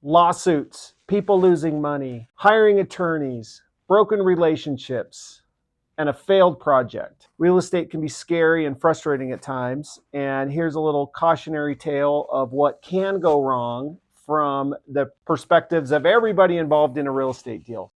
lawsuits, people losing money, hiring attorneys, broken relationships, and a failed project. Real estate can be scary and frustrating at times, and here's a little cautionary tale of what can go wrong from the perspectives of everybody involved in a real estate deal.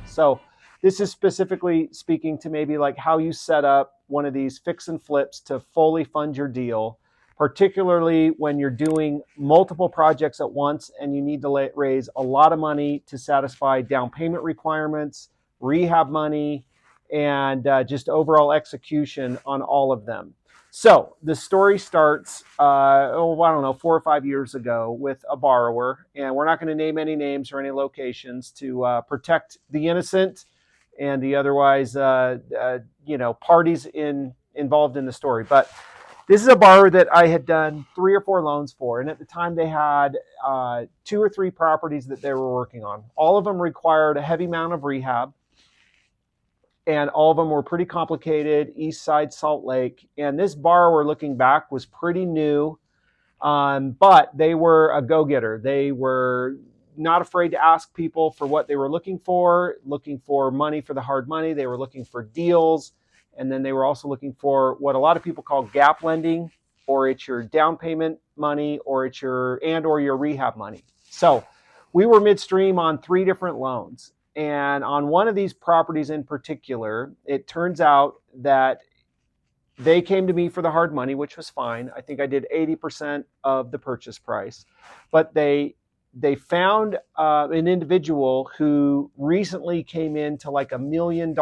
So this is specifically speaking to maybe like how you set up one of these fix and flips to fully fund your deal, particularly when you're doing multiple projects at once and you need to raise a lot of money to satisfy down payment requirements, rehab money, and just overall execution on all of them. So the story starts, I don't know, 4 or 5 years ago with a borrower, and we're not going to name any names or any locations to protect the innocent and the otherwise, parties involved in the story. But this is a borrower that I had done 3 or 4 loans for, and at the time they had 2 or 3 properties that they were working on. All of them required a heavy amount of rehab, and all of them were pretty complicated, East Side, Salt Lake. And this borrower, looking back, was pretty new, but they were a go-getter. They were not afraid to ask people for what they were looking for money for the hard money. They were looking for deals. And then they were also looking for what a lot of people call gap lending, or it's your down payment money, or it's your rehab money. So we were midstream on 3 different loans. And on one of these properties in particular, it turns out that they came to me for the hard money, which was fine. I think I did 80% of the purchase price. But they found an individual who recently came into like $1 million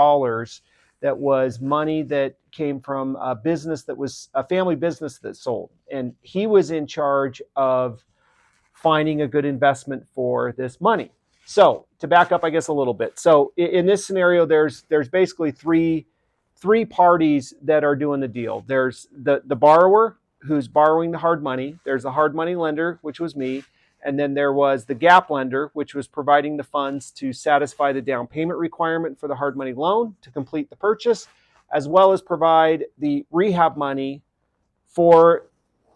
that was money that came from a business that was a family business that sold. And he was in charge of finding a good investment for this money. So to back up, I guess, a little bit. So in this scenario, there's basically three parties that are doing the deal. There's the borrower who's borrowing the hard money. There's the hard money lender, which was me. And then there was the gap lender, which was providing the funds to satisfy the down payment requirement for the hard money loan to complete the purchase, as well as provide the rehab money for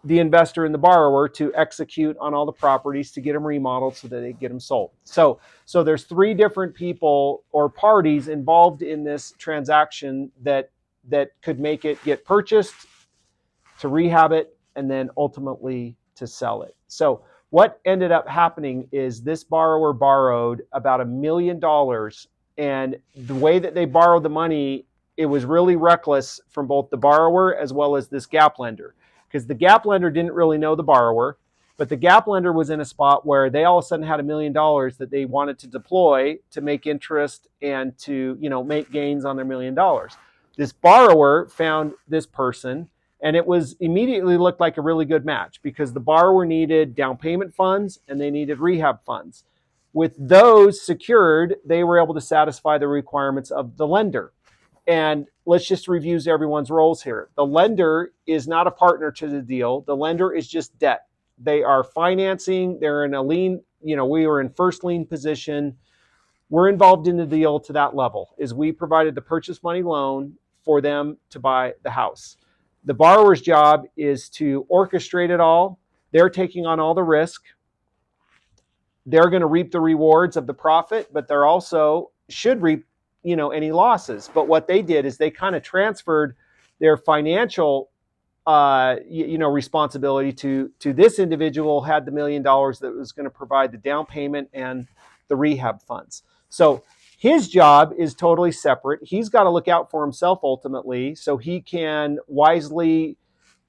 the investor and the borrower to execute on all the properties to get them remodeled so that they get them sold. So there's 3 different people or parties involved in this transaction that could make it get purchased, to rehab it, and then ultimately to sell it. So what ended up happening is this borrower borrowed about $1 million, and the way that they borrowed the money, it was really reckless from both the borrower as well as this gap lender. Because the gap lender didn't really know the borrower, but the gap lender was in a spot where they all of a sudden had $1 million that they wanted to deploy to make interest and to, make gains on their $1 million. This borrower found this person, and it was immediately looked like a really good match because the borrower needed down payment funds and they needed rehab funds. With those secured, they were able to satisfy the requirements of the lender. And let's just review everyone's roles here. The lender is not a partner to the deal. The lender is just debt. They are financing. They're in a lien. We were in first lien position. We're involved in the deal to that level, is we provided the purchase money loan for them to buy the house. The borrower's job is to orchestrate it all. They're taking on all the risk. They're going to reap the rewards of the profit, but they're also should reap any losses. But what they did is they kind of transferred their financial, responsibility to this individual had the $1 million that was going to provide the down payment and the rehab funds. So his job is totally separate. He's got to look out for himself ultimately, so he can wisely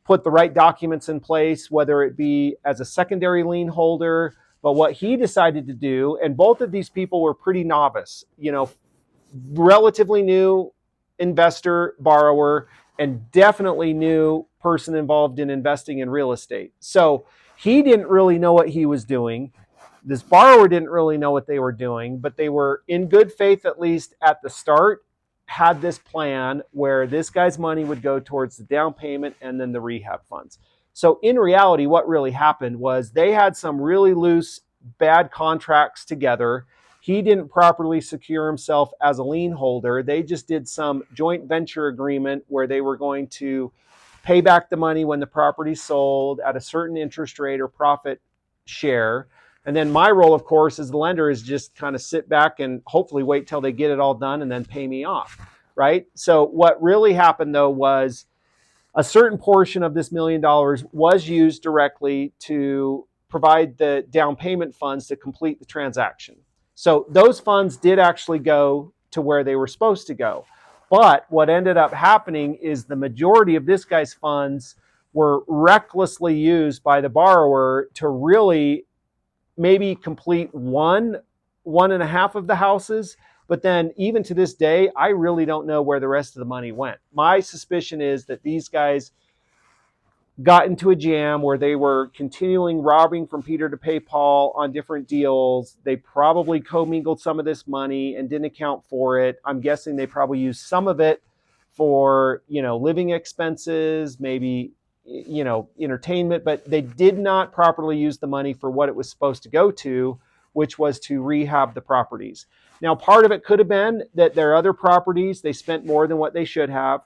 put the right documents in place, whether it be as a secondary lien holder. But what he decided to do, and both of these people were pretty novice, relatively new investor, borrower, and definitely new person involved in investing in real estate. So he didn't really know what he was doing. This borrower didn't really know what they were doing, but they were in good faith, at least at the start, had this plan where this guy's money would go towards the down payment and then the rehab funds. So in reality, what really happened was they had some really loose, bad contracts together. He didn't properly secure himself as a lien holder. They just did some joint venture agreement where they were going to pay back the money when the property's sold at a certain interest rate or profit share. And then my role, of course, as the lender is just kind of sit back and hopefully wait till they get it all done and then pay me off, right? So what really happened though was a certain portion of this $1 million was used directly to provide the down payment funds to complete the transaction. So those funds did actually go to where they were supposed to go. But what ended up happening is the majority of this guy's funds were recklessly used by the borrower to really maybe complete one and a half of the houses. But then even to this day, I really don't know where the rest of the money went. My suspicion is that these guys got into a jam where they were continuing robbing from Peter to pay Paul on different deals. They probably commingled some of this money and didn't account for it. I'm guessing they probably used some of it for, living expenses, maybe, entertainment, but they did not properly use the money for what it was supposed to go to, which was to rehab the properties. Now, part of it could have been that their other properties, they spent more than what they should have.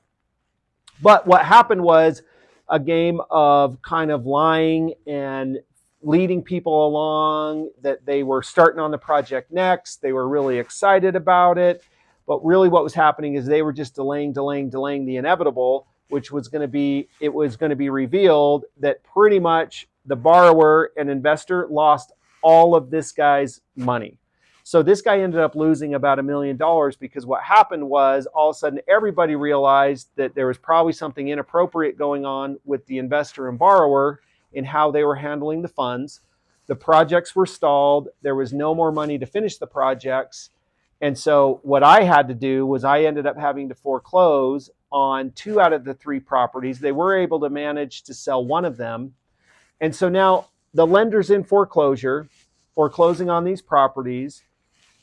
But what happened was a game of kind of lying and leading people along that they were starting on the project next. They were really excited about it. But really what was happening is they were just delaying the inevitable, which was going to be, it was going to be revealed that pretty much the borrower and investor lost all of this guy's money. So this guy ended up losing about $1 million because what happened was all of a sudden everybody realized that there was probably something inappropriate going on with the investor and borrower in how they were handling the funds. The projects were stalled. There was no more money to finish the projects. And so what I had to do was I ended up having to foreclose on 2 out of the 3 properties. They were able to manage to sell one of them. And so now the lender's in foreclosing on these properties.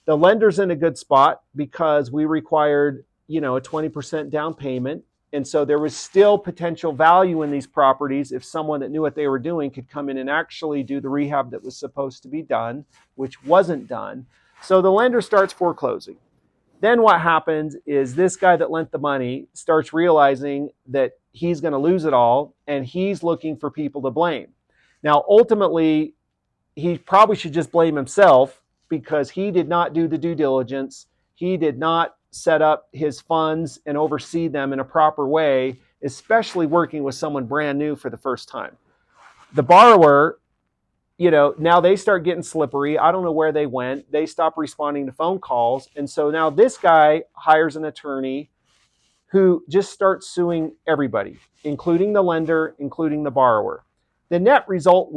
The lender's in a good spot because we required, a 20% down payment. And so there was still potential value in these properties if someone that knew what they were doing could come in and actually do the rehab that was supposed to be done, which wasn't done. So the lender starts foreclosing. Then what happens is this guy that lent the money starts realizing that he's going to lose it all, and he's looking for people to blame. Now, ultimately, he probably should just blame himself because he did not do the due diligence. He did not set up his funds and oversee them in a proper way, especially working with someone brand new for the first time. The borrower, now they start getting slippery. I don't know where they went. They stop responding to phone calls. And so now this guy hires an attorney who just starts suing everybody, including the lender, including the borrower. The net result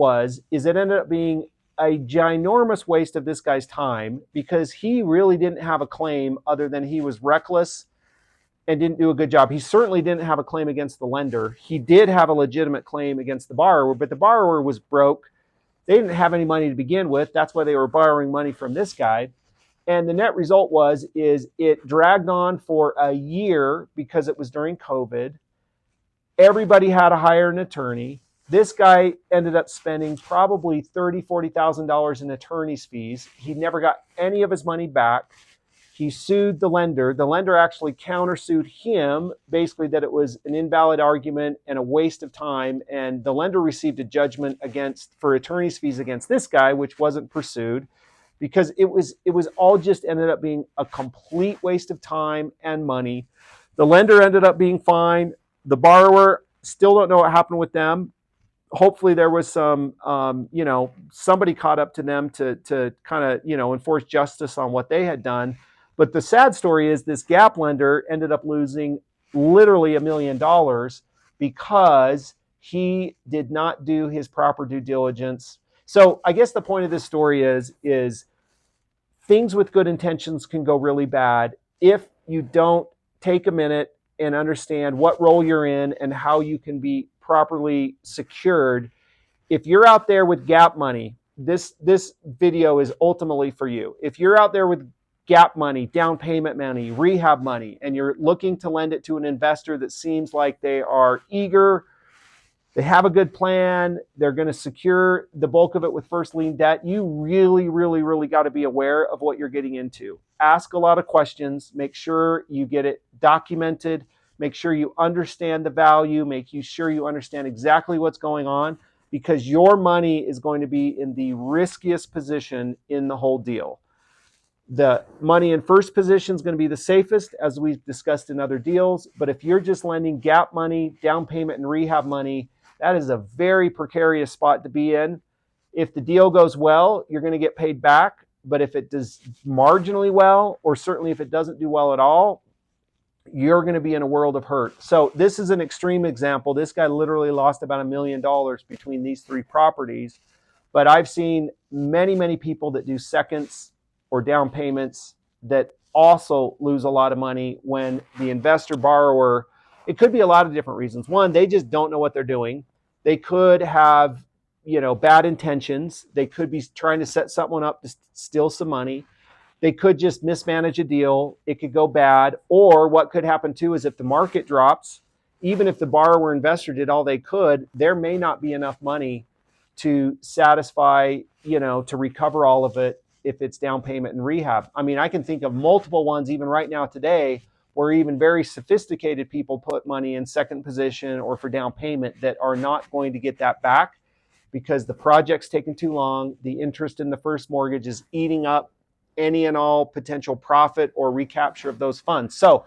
is it ended up being a ginormous waste of this guy's time because he really didn't have a claim other than he was reckless and didn't do a good job. He certainly didn't have a claim against the lender. He did have a legitimate claim against the borrower, but the borrower was broke. They didn't have any money to begin with. That's why they were borrowing money from this guy. And the net result is it dragged on for a year because it was during COVID. Everybody had to hire an attorney. This guy ended up spending probably $30,000, $40,000 in attorney's fees. He never got any of his money back. He sued the lender. The lender actually countersued him, basically that it was an invalid argument and a waste of time. And the lender received a judgment for attorney's fees against this guy, which wasn't pursued because it was all just ended up being a complete waste of time and money. The lender ended up being fine. The borrower, still don't know what happened with them. Hopefully there was some, somebody caught up to them to kind of, enforce justice on what they had done. But the sad story is this gap lender ended up losing literally $1 million because he did not do his proper due diligence. So I guess the point of this story is things with good intentions can go really bad if you don't take a minute and understand what role you're in and how you can be properly secured. If you're out there with gap money, this video is ultimately for you. If you're out there with gap money, down payment money, rehab money, and you're looking to lend it to an investor that seems like they are eager, they have a good plan, they're going to secure the bulk of it with first lien debt, you really, really, really got to be aware of what you're getting into. Ask a lot of questions, make sure you get it documented, Make sure you understand the value, sure you understand exactly what's going on, because your money is going to be in the riskiest position in the whole deal. The money in first position is going to be the safest, as we've discussed in other deals. But if you're just lending gap money, down payment, and rehab money, that is a very precarious spot to be in. If the deal goes well, you're going to get paid back. But if it does marginally well, or certainly if it doesn't do well at all, you're going to be in a world of hurt. So this is an extreme example. This guy literally lost about $1 million between these three properties. But I've seen many, many people that do seconds or down payments that also lose a lot of money when the investor borrower, it could be a lot of different reasons. One, they just don't know what they're doing. They could have, bad intentions. They could be trying to set someone up to steal some money. They could just mismanage a deal. It could go bad. Or what could happen too is if the market drops, even if the borrower investor did all they could, there may not be enough money to satisfy, to recover all of it if it's down payment and rehab. I mean, I can think of multiple ones even right now today where even very sophisticated people put money in second position or for down payment that are not going to get that back because the project's taking too long. The interest in the first mortgage is eating up any and all potential profit or recapture of those funds. So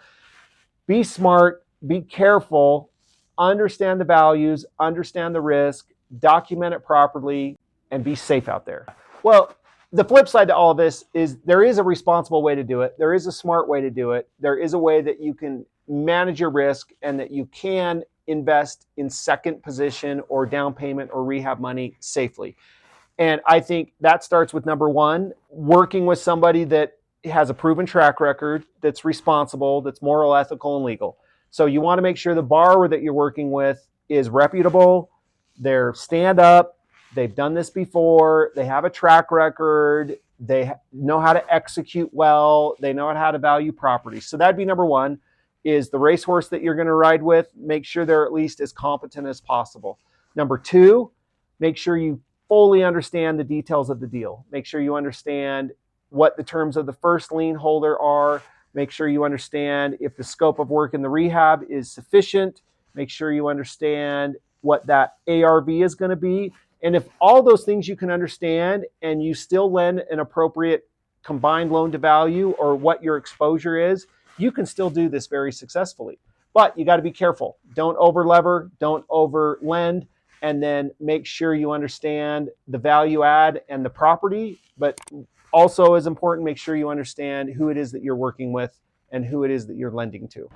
be smart, be careful, understand the values, understand the risk, document it properly, and be safe out there. Well, the flip side to all of this is there is a responsible way to do it. There is a smart way to do it. There is a way that you can manage your risk and that you can invest in second position or down payment or rehab money safely. And I think that starts with number one, working with somebody that has a proven track record, that's responsible, that's moral, ethical, and legal. So you want to make sure the borrower that you're working with is reputable, they're stand up, they've done this before, they have a track record, they know how to execute well, they know how to value property. So that'd be number one, is the racehorse that you're going to ride with, make sure they're at least as competent as possible. Number two, make sure you fully understand the details of the deal. Make sure you understand what the terms of the first lien holder are. Make sure you understand if the scope of work in the rehab is sufficient. Make sure you understand what that ARV is going to be. And if all those things you can understand and you still lend an appropriate combined loan to value or what your exposure is, you can still do this very successfully. But you got to be careful. Don't over lever, don't over lend. And then make sure you understand the value add and the property, but also as important, make sure you understand who it is that you're working with and who it is that you're lending to.